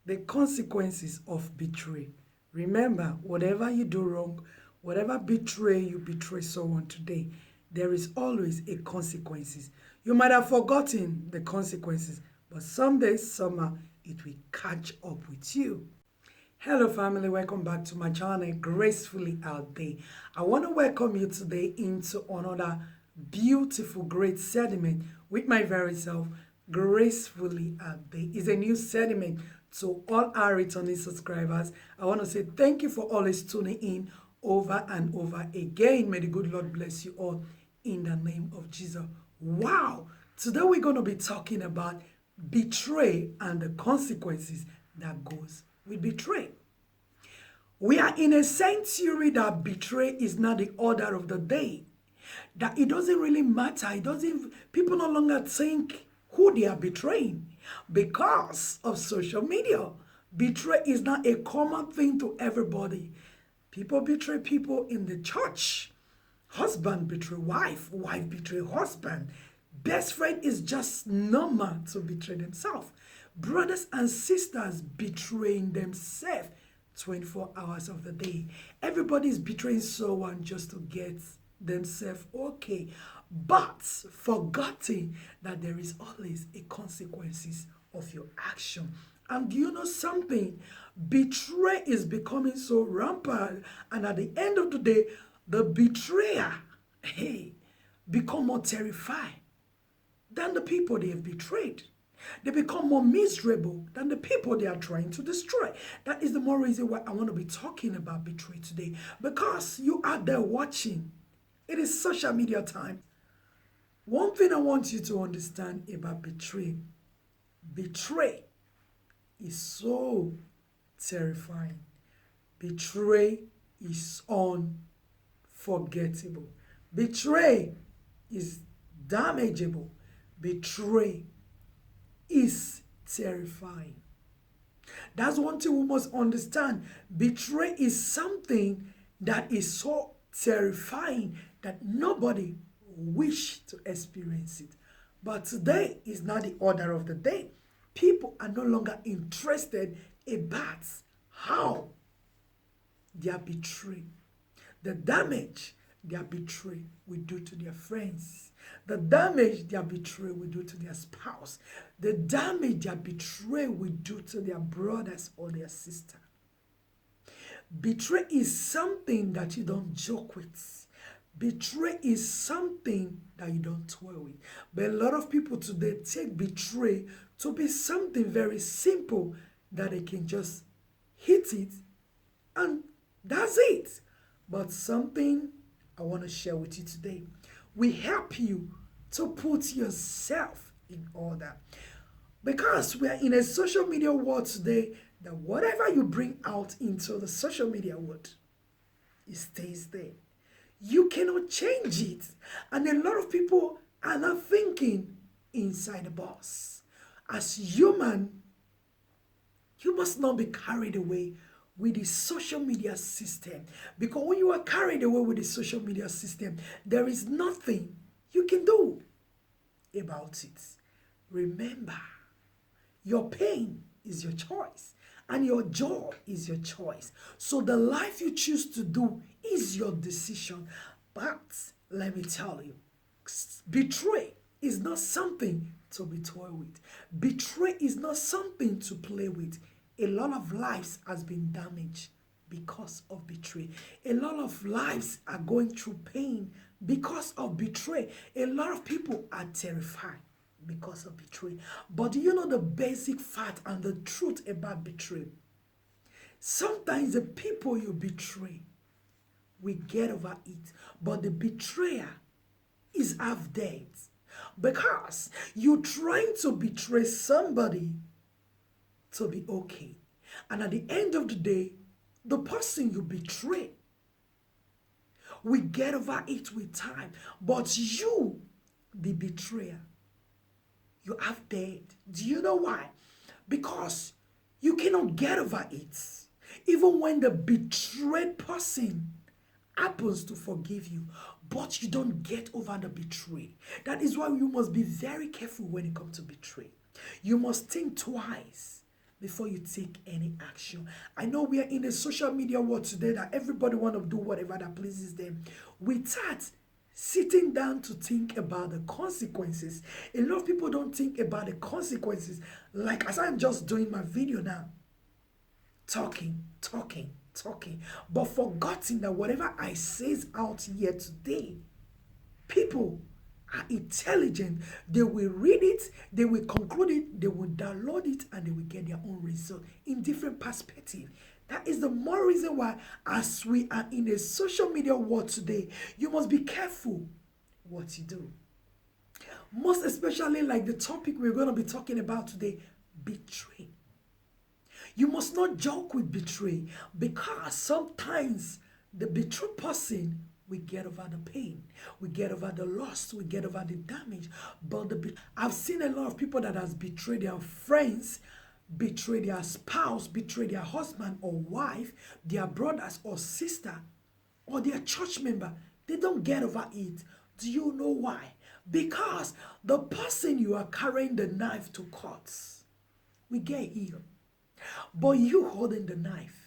The consequences of betray. Remember, whatever you do wrong, whatever betray you betray someone today, there is always a consequences. You might have forgotten the consequences, but someday, somehow, it will catch up with you. Hello family, welcome back to my channel, Gracefully Out There. I want to welcome you today into another beautiful, great segment with my very self, Gracefully Out There. It's a new segment to all our returning subscribers. I want to say thank you for always tuning in over and over again. May the good Lord bless you all in the name of Jesus. Wow! Today we're going to be talking about betray and the consequences that goes with betray. We are in a century that betray is not the order of the day. That it doesn't really matter. People no longer think who they are betraying because of social media. Betray is not a common thing to everybody. People betray people in the church. Husband betray wife, wife betray husband. Best friend is just normal to betray themselves. Brothers and sisters betraying themselves 24 hours of the day. Everybody is betraying someone just to get themselves okay, but forgetting that there is always a consequences of your action. And do you know something? Betray is becoming so rampant, and at the end of the day, the betrayer, become more terrified than the people they have betrayed. They become more miserable than the people they are trying to destroy. That is the more reason why I want to be talking about betray today. Because you are there watching. It is social media time. One thing I want you to understand about betray. Betray is so terrifying. Betray is unforgettable. Betray is damageable. Betray is terrifying. That's one thing we must understand. Betray is something that is so terrifying that nobody wish to experience it. But today is not the order of the day. People are no longer interested about how they are betrayed. The damage their betray will do to their friends. The damage their betray will do to their spouse. The damage their betray will do to their brothers or their sister. Betray is something that you don't joke with. Betray is something that you don't toy with. But a lot of people today take betray to be something very simple that they can just hit it and that's it. But something I want to share with you today will help you to put yourself in order. Because we are in a social media world today that whatever you bring out into the social media world, it stays there. You cannot change it. And a lot of people are not thinking inside the box. As human, you must not be carried away with the social media system. Because when you are carried away with the social media system, there is nothing you can do about it. Remember, your pain is your choice and your joy is your choice. So the life you choose to do is your decision. But let me tell you, betray is not something to be toyed with. Betray is not something to play with. A lot of lives has been damaged because of betray. A lot of lives are going through pain because of betray. A lot of people are terrified because of betray. But do you know the basic fact and the truth about betray? Sometimes the people you betray, we get over it. But the betrayer is half dead. Because you're trying to betray somebody to be okay. And at the end of the day, the person you betray, we get over it with time. But you, the betrayer, you have dead. Do you know why? Because you cannot get over it. Even when the betrayed person happens to forgive you, but you don't get over the betray. That is why you must be very careful when it comes to betray. You must think twice before you take any action. I know we are in a social media world today that everybody want to do whatever that pleases them without sitting down to think about the consequences. A lot of people don't think about the consequences. Like as I'm just doing my video now, talking, but forgetting that whatever I says out here today, people are intelligent. They will read it, they will conclude it, they will download it, and they will get their own result in different perspective. That is the more reason why, as we are in a social media world today, you must be careful what you do. Most especially like the topic we're going to be talking about today, betray. You must not joke with betray, because sometimes the betrayed person, we get over the pain, we get over the loss, we get over the damage. But I've seen a lot of people that has betrayed their friends, betray their spouse, betray their husband or wife, their brothers or sister, or their church member. They don't get over it. Do you know why? Because the person you are carrying the knife to cut, we get healed. But you holding the knife,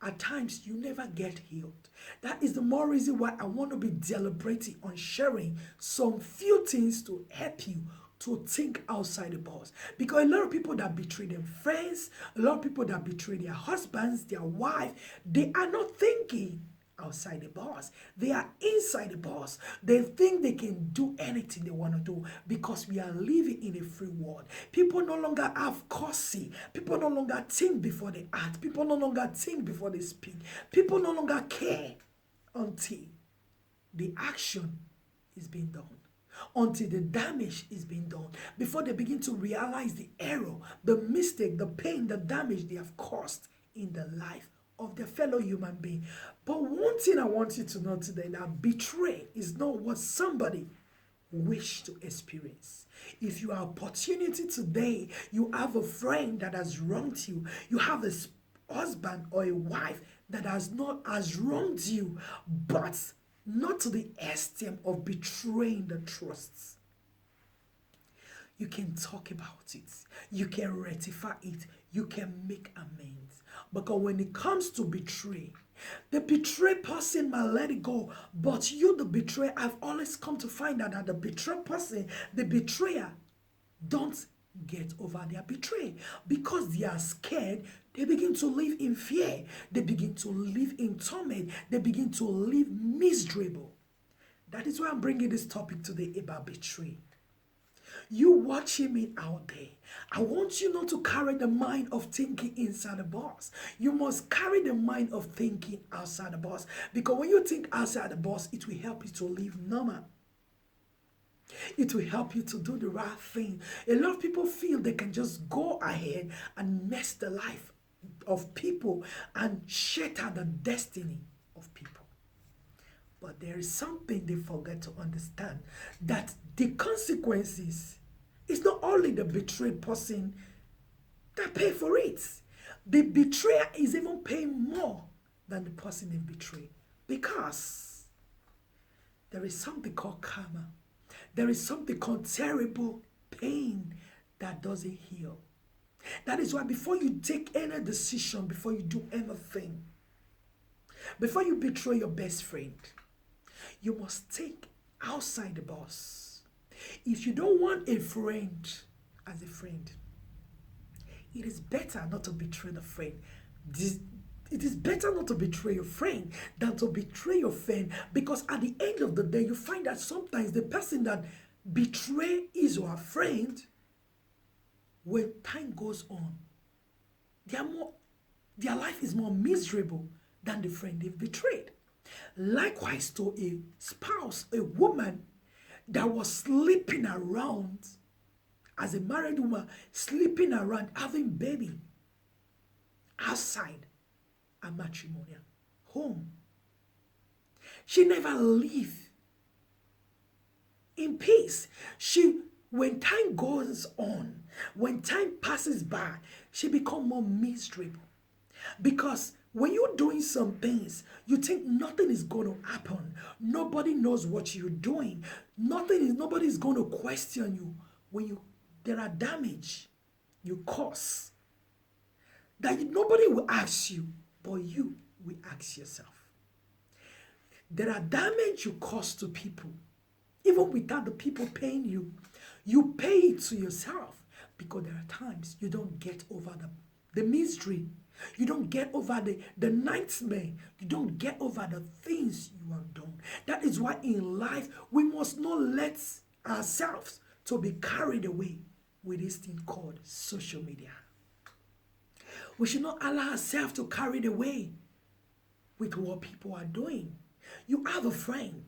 at times you never get healed. That is the more reason why I want to be deliberating on sharing some few things to help you to think outside the box. Because a lot of people that betray their friends, a lot of people that betray their husbands, their wife, they are not thinking outside the box. They are inside the box. They think they can do anything they want to do, because we are living in a free world. People no longer have courtesy. People no longer think before they act. People no longer think before they speak. People no longer care until the action is being done, until the damage is being done, before they begin to realize the error, the mistake, the pain, the damage they have caused in the life of their fellow human being. But one thing I want you to know today, that betray is not what somebody wish to experience. If you have opportunity today, you have a friend that has wronged you, you have a husband or a wife that has wronged you, but not to the extent of betraying the trusts. You can talk about it, you can rectify it, you can make amends. Because when it comes to betray, the betrayed person might let it go, but you, the betrayer, I've always come to find out that the betrayed person, the betrayer, don't get over their betrayal, because they are scared. They begin to live in fear, they begin to live in torment, they begin to live miserable. That is why I'm bringing this topic today about betrayal. You watching me out there, I want you not to carry the mind of thinking inside the box. You must carry the mind of thinking outside the box, because when you think outside the box, it will help you to live normal. It will help you to do the right thing. A lot of people feel they can just go ahead and mess the life of people and shatter the destiny of people. But there is something they forget to understand, that the consequences is not only the betrayed person that pay for it. The betrayer is even paying more than the person they betrayed, because there is something called karma. There is something called terrible pain that doesn't heal. That is why before you take any decision, before you do anything, before you betray your best friend, you must think outside the box. If you don't want a friend as a friend, it is better not to betray the friend. It is better not to betray your friend than to betray your friend, because at the end of the day, you find that sometimes the person that betray his or her friend, when time goes on, their life is more miserable than the friend they've betrayed. Likewise to a spouse, a woman that was sleeping around, as a married woman, sleeping around, having baby outside a matrimonial home. She never lived in peace. When time goes on, when time passes by, she becomes more miserable. Because when you're doing some things, you think nothing is going to happen. Nobody knows what you're doing. Nobody's going to question you. When there are damage you cause, that nobody will ask you, but you will ask yourself. There are damage you cause to people, even without the people paying you. You pay it to yourself because there are times you don't get over the misery. You don't get over the nightmare. You don't get over the things you have done. That is why in life, we must not let ourselves to be carried away with this thing called social media. We should not allow ourselves to carry away with what people are doing. You have a friend.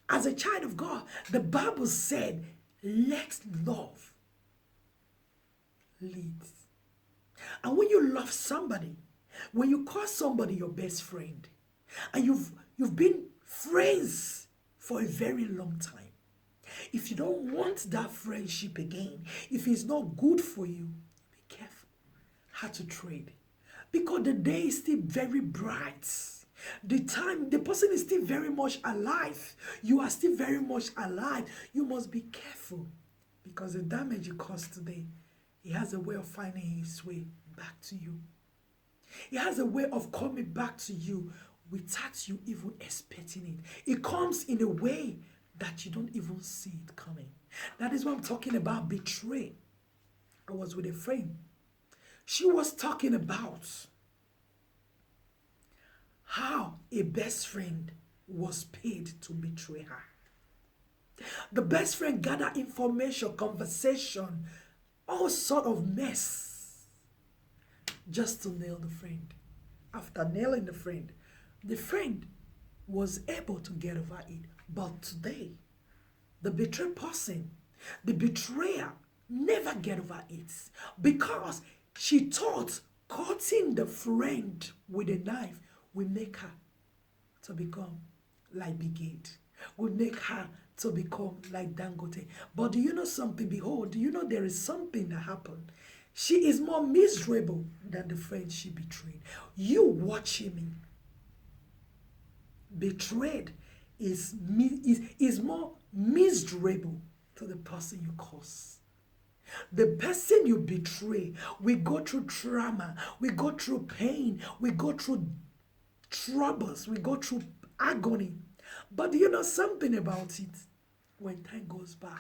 As a child of God, the Bible said, let love lead. And when you love somebody, when you call somebody your best friend, and you've been friends for a very long time, if you don't want that friendship again, if it's not good for you, be careful how to trade. Because the day is still very bright. The person is still very much alive. You are still very much alive. You must be careful. Because the damage you caused today, he has a way of finding his way back to you. He has a way of coming back to you without you even expecting it. It comes in a way that you don't even see it coming. That is what I'm talking about, betray. I was with a friend. She was talking about how a best friend was paid to betray her. The best friend gathered information, conversation, all sort of mess just to nail the friend. After nailing the friend was able to get over it. But today, the betrayed person, the betrayer, never get over it because she thought cutting the friend with a knife will make her to become like Brigade, will make her to become like Dangote. But do you know something? Behold, do you know there is something that happened? She is more miserable than the friend she betrayed. You watching me. Betrayed is more miserable to the person you cause. The person you betray, we go through trauma, we go through pain, we go through troubles, we go through agony. But do you know something about it? When time goes by,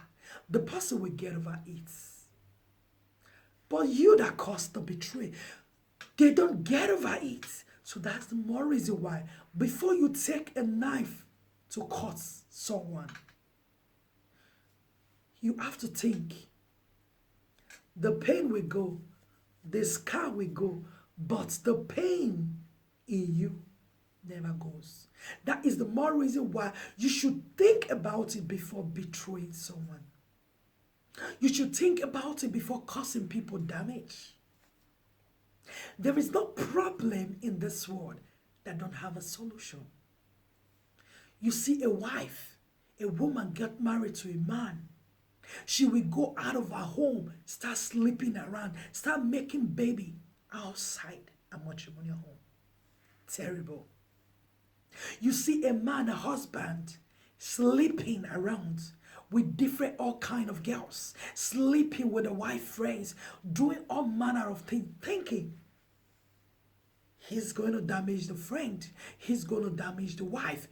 the person will get over it. But you that caused the betray, they don't get over it. So that's the more reason why, before you take a knife to cut someone, you have to think. The pain will go, the scar will go, but the pain in you never goes. That is the more reason why you should think about it before betraying someone. You should think about it before causing people damage. There is no problem in this world that don't have a solution. You see a wife, a woman get married to a man. She will go out of her home, start sleeping around, start making baby outside a matrimonial home. Terrible. You see a man, a husband, sleeping around with different all kind of girls, sleeping with the wife friends, doing all manner of things, thinking he's going to damage the friend, he's going to damage the wife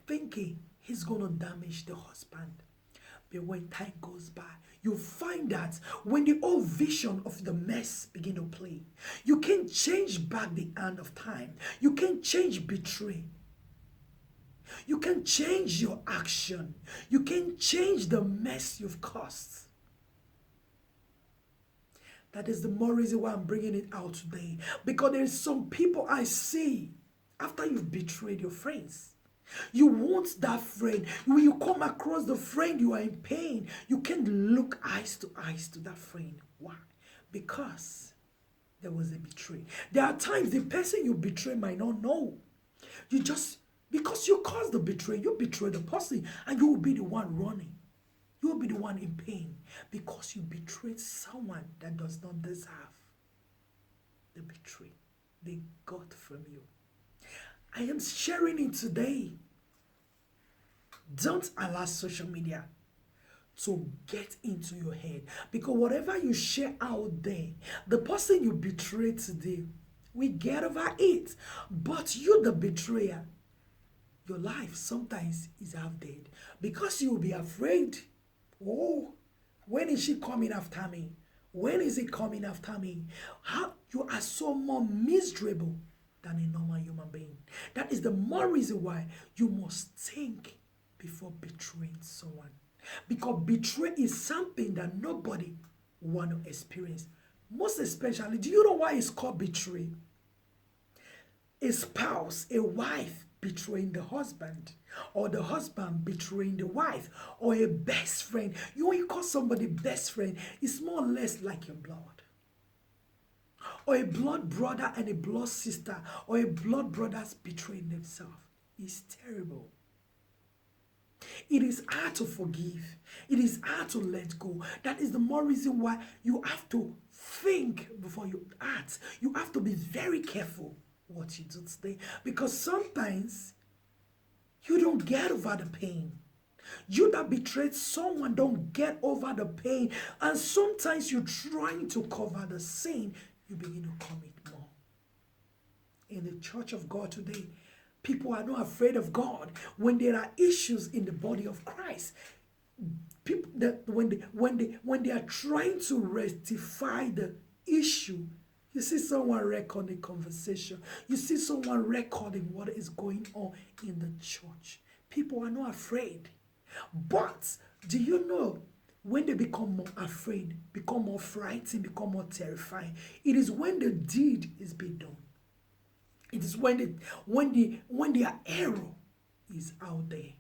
thinking he's going to damage the husband. But when time goes by, you find that when the old vision of the mess begin to play, you can't change back the hand of time. You can't change betray. You can change your action. You can change the mess you've caused. That is the more reason why I'm bringing it out today. Because there is some people I see after you've betrayed your friends. You want that friend. When you come across the friend, you are in pain. You can't look eyes to that friend. Why? Because there was a betray. There are times the person you betray might not know. You just, because you caused the betray, you betray the person and you will be the one running. You will be the one in pain because you betrayed someone that does not deserve the betray they got from you. I am sharing it today. Don't allow social media to get into your head. Because whatever you share out there, the person you betray today, we get over it. But you, the betrayer, your life sometimes is half dead because you will be afraid. Oh, when is she coming after me? When is he coming after me? How you are so more miserable than a normal human being. That is the more reason why you must think before betraying someone. Because betray is something that nobody want to experience. Most especially, do you know why it's called betray? A spouse, a wife betraying the husband, or the husband betraying the wife, or a best friend. When you call somebody best friend, it's more or less like your blood. Or a blood brother and a blood sister, or a blood brothers betraying themselves. It's terrible. It is hard to forgive. It is hard to let go. That is the more reason why you have to think before you act. You have to be very careful what you do today, because sometimes you don't get over the pain. You that betrayed someone don't get over the pain, and sometimes you're trying to cover the sin, you begin to commit more. In the church of God today, people are not afraid of God. When there are issues in the body of Christ, people that when they are trying to rectify the issue, you see someone recording conversation. You see someone recording what is going on in the church. People are not afraid. But do you know, when they become more afraid, become more frightened, become more terrifying, it is when the deed is being done. It is when their error is out there.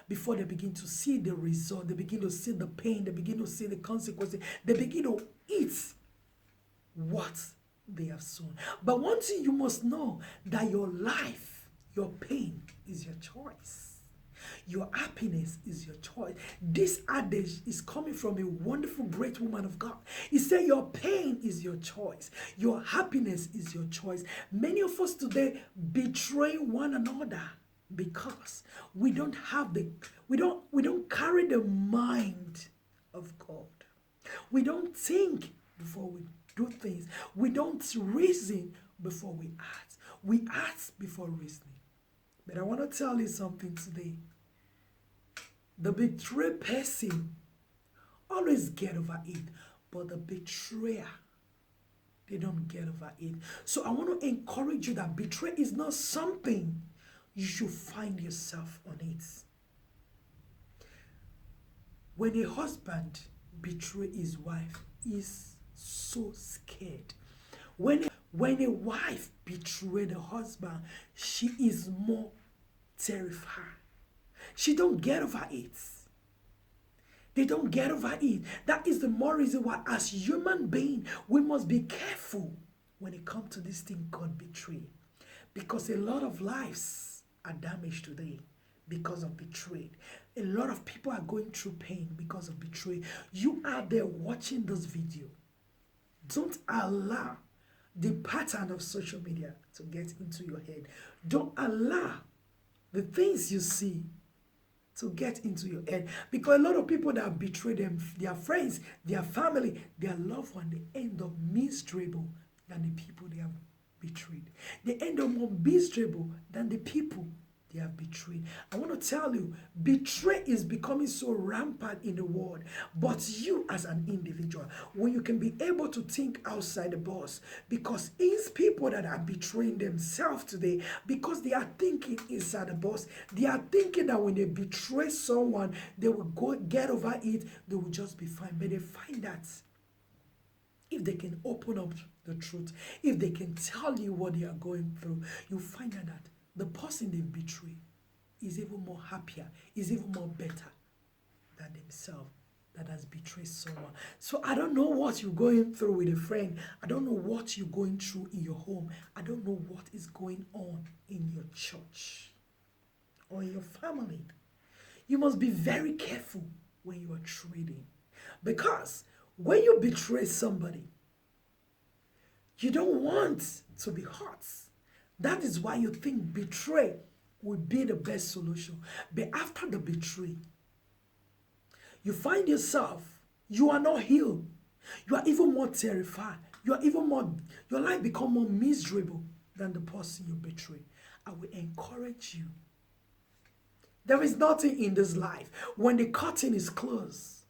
Before they begin to see the result, they begin to see the pain, they begin to see the consequences, they begin to eat what they have sown. But one thing you must know, that your life, your pain is your choice. Your happiness is your choice. This adage is coming from a wonderful, great woman of God. He said your pain is your choice. Your happiness is your choice. Many of us today betray one another because we don't carry the mind of God. We don't think before we do things. We don't reason before we act. We act before reasoning. But I want to tell you something today. The betrayed person always get over it, but the betrayer, they don't get over it. So I want to encourage you that betrayal is not something you should find yourself on it. When a husband betrays his wife, he's so scared. When a wife betrays the husband, she is more terrified. She don't get over it. They don't get over it. That is the more reason why, as human beings, we must be careful when it comes to this thing called betrayal. Because a lot of lives are damaged today because of betrayal. A lot of people are going through pain because of betrayal. You are there watching this video. Don't allow the pattern of social media to get into your head. Don't allow the things you see to get into your head, because a lot of people that betray them, their friends, their family, their loved one, they end up miserable than the people they have betrayed. They end up more miserable than the people they have betrayed. I want to tell you, betrayal is becoming so rampant in the world. But you as an individual, when you can be able to think outside the box, because it's people that are betraying themselves today because they are thinking inside the box. They are thinking that when they betray someone, they will go get over it, they will just be fine. But they find that if they can open up the truth, if they can tell you what they are going through, you find out that the person they've betrayed is even more happier, is even more better than themselves that has betrayed someone. So I don't know what you're going through with a friend. I don't know what you're going through in your home. I don't know what is going on in your church or in your family. You must be very careful when you are trading. Because when you betray somebody, you don't want to be hurt. That is why you think betray will be the best solution. But after the betray, You find yourself, you are not healed. You are even more terrified. You are even more, your life become more miserable than the person you betray. I will encourage you. There is nothing in this life. When the curtain is closed,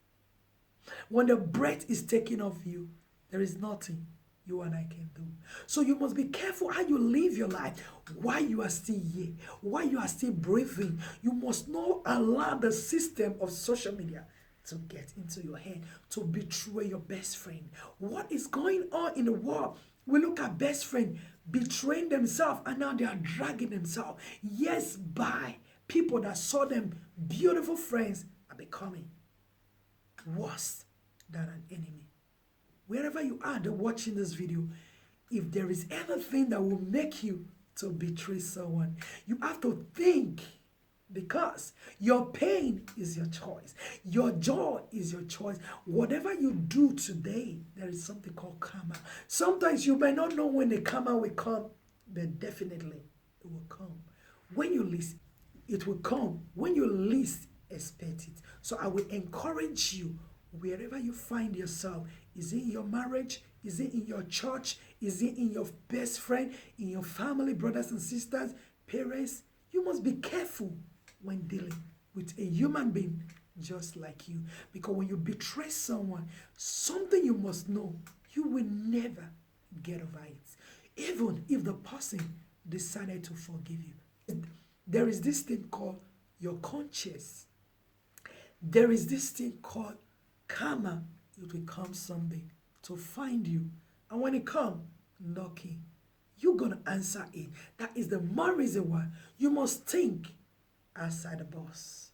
when the breath is taken off you, there is nothing you and I can do. So you must be careful how you live your life while you are still here, while you are still breathing. You must not allow the system of social media to get into your head, to betray your best friend. What is going on in the world? We look at best friend betraying themselves, and now they are dragging themselves. Yes, by people that saw them beautiful friends are becoming worse than an enemy. Wherever you are watching this video, if there is anything that will make you to betray someone, you have to think, because your pain is your choice. Your joy is your choice. Whatever you do today, there is something called karma. Sometimes you may not know when the karma will come, but definitely it will come. When you least, it will come when you least expect it. So I will encourage you, wherever you find yourself, is it in your marriage? Is it in your church? Is it in your best friend? In your family, brothers and sisters, parents? You must be careful when dealing with a human being just like you. Because when you betray someone, something you must know, you will never get over it. Even if the person decided to forgive you. There is this thing called your conscience. There is this thing called karma. It will come someday to find you. And when it comes knocking, you're going to answer it. That is the more reason why you must think outside the box.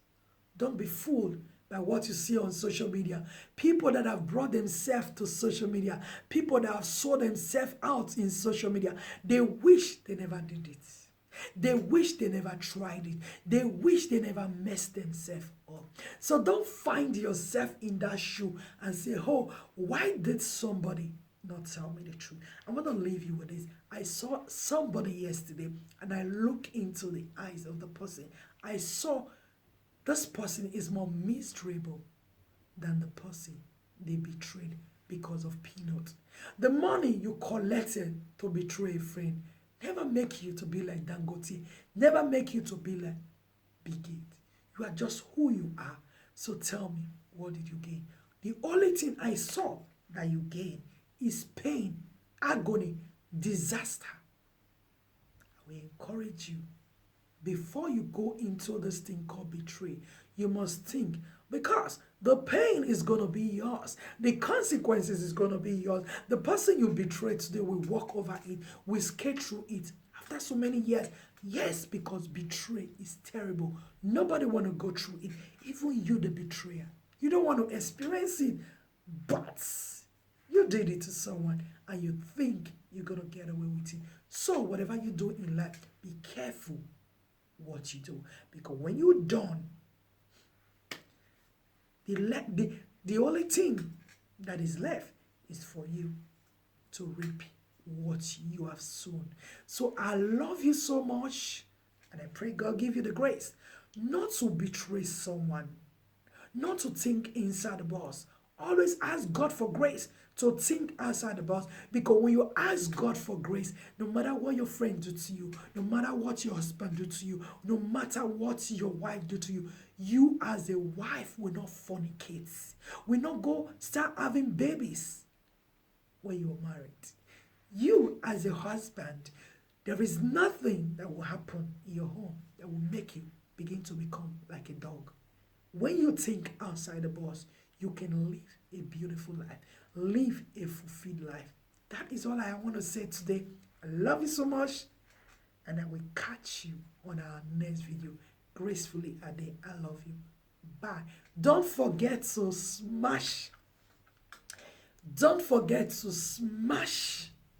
Don't be fooled by what you see on social media. People that have brought themselves to social media, people that have sold themselves out in social media, they wish they never did it. They wish they never tried it. They wish they never messed themselves up. So don't find yourself in that shoe and say, oh, why did somebody not tell me the truth? I'm going to leave you with this. I saw somebody yesterday and I looked into the eyes of the person. I saw this person is more miserable than the person they betrayed because of peanuts. The money you collected to betray a friend never make you to be like Dangote. Never make you to be like Bigate. You are just who you are. So tell me, what did you gain? The only thing I saw that you gain is pain, agony, disaster. I will encourage you, before you go into this thing called betray, you must think, because the pain is going to be yours. The consequences is going to be yours. The person you betrayed today will walk over it, will skate through it after so many years. Yes, because betray is terrible. Nobody want to go through it. Even you, the betrayer. You don't want to experience it, but you did it to someone and you think you're going to get away with it. So whatever you do in life, be careful what you do. Because when you're done, the only thing that is left is for you to reap what you have sown. So I love you so much, and I pray God give you the grace not to betray someone, not to think inside the box. Always ask God for grace to think outside the box. Because when you ask God for grace, no matter what your friend do to you, no matter what your husband do to you, no matter what your wife do to you, you as a wife will not fornicate, will not go start having babies when you're married. You as a husband, there is nothing that will happen in your home that will make you begin to become like a dog. When you think outside the box, you can live a beautiful life, live a fulfilled life. That is all I want to say today. I love you so much, and I will catch you on our next video. Gracefully, Ade, I love you. Bye. Don't forget to smash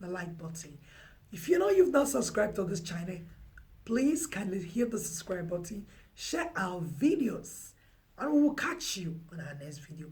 the like button. If you know you've not subscribed to this channel, please kindly hit the subscribe button, share our videos, and we will catch you on our next video.